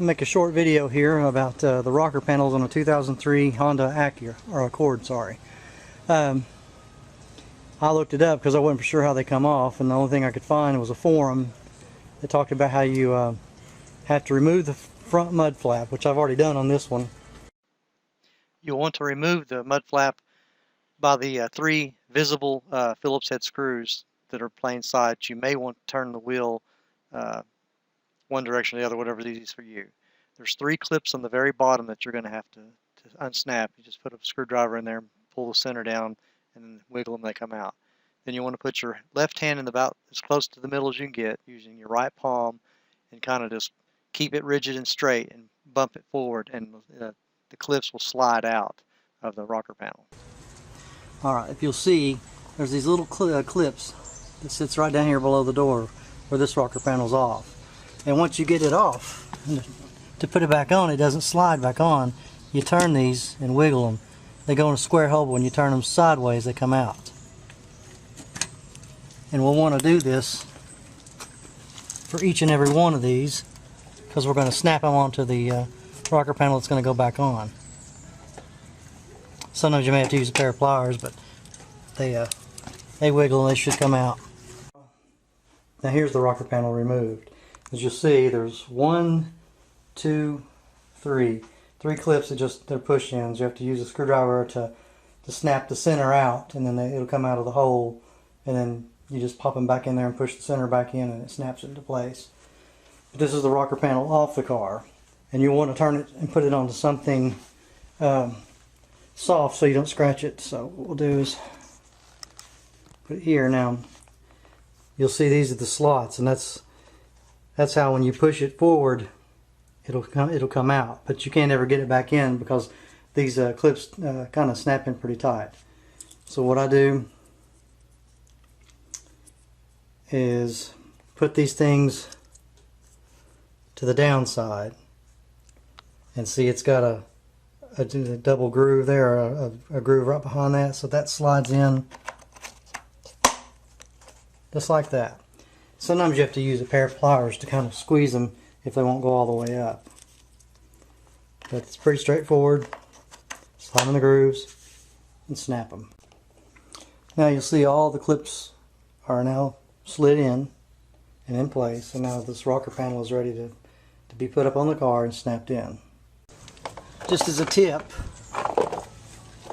Make a short video here about the rocker panels on a 2003 Honda Acura, or Accord, sorry. I looked it up because I wasn't for sure how they come off, and the only thing I could find was a forum that talked about how you have to remove the front mud flap, which I've already done on this one. You'll want to remove the mud flap by the 3 visible Phillips head screws that are plain sight. You may want to turn the wheel one direction or the other, whatever's easiest for you. There's 3 clips on the very bottom that you're going to have to unsnap. You just put a screwdriver in there, pull the center down, and then wiggle them, they come out. Then you want to put your left hand in about as close to the middle as you can get, using your right palm, and kind of just keep it rigid and straight and bump it forward, and the clips will slide out of the rocker panel. Alright, if you'll see, there's these little clips that sits right down here below the door where this rocker panel's off. And once you get it off, to put it back on, it doesn't slide back on. You turn these and wiggle them. They go in a square hole. When you turn them sideways, they come out. And we'll want to do this for each and every one of these, because we're going to snap them onto the rocker panel that's going to go back on. Sometimes you may have to use a pair of pliers, but they wiggle and they should come out. Now here's the rocker panel removed. As you'll see, there's 1, 2, 3 clips that they're push ins. You have to use a screwdriver to snap the center out, and then it'll come out of the hole, and then you just pop them back in there and push the center back in, and it snaps it into place. But this is the rocker panel off the car, and you want to turn it and put it onto something soft so you don't scratch it. So what we'll do is put it here. Now you'll see these are the slots, and that's how when you push it forward it'll come out, but you can't ever get it back in because these clips kind of snap in pretty tight. So what I do is put these things to the downside, and see it's got a double groove there, a groove right behind that, so that slides in just like that. Sometimes you have to use a pair of pliers to kind of squeeze them if they won't go all the way up. But it's pretty straightforward. Slide in the grooves and snap them. Now you'll see all the clips are now slid in and in place, and now this rocker panel is ready to be put up on the car and snapped in. Just as a tip,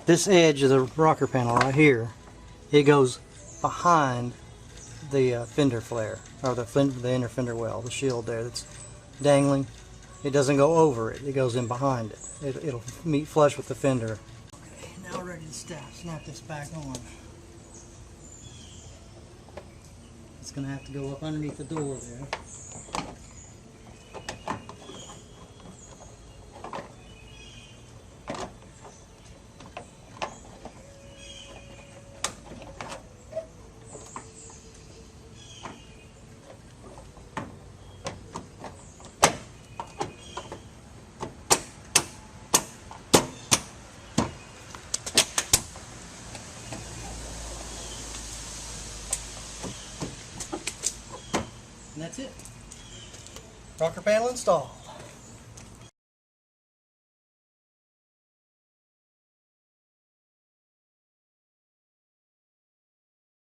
this edge of the rocker panel right here, it goes behind the fender flare, or the inner fender well, the shield there that's dangling. It doesn't go over it, it goes in behind it. It'll meet flush with the fender. Okay, now we're ready to snap this back on. It's going to have to go up underneath the door there. And that's it. Rocker panel installed.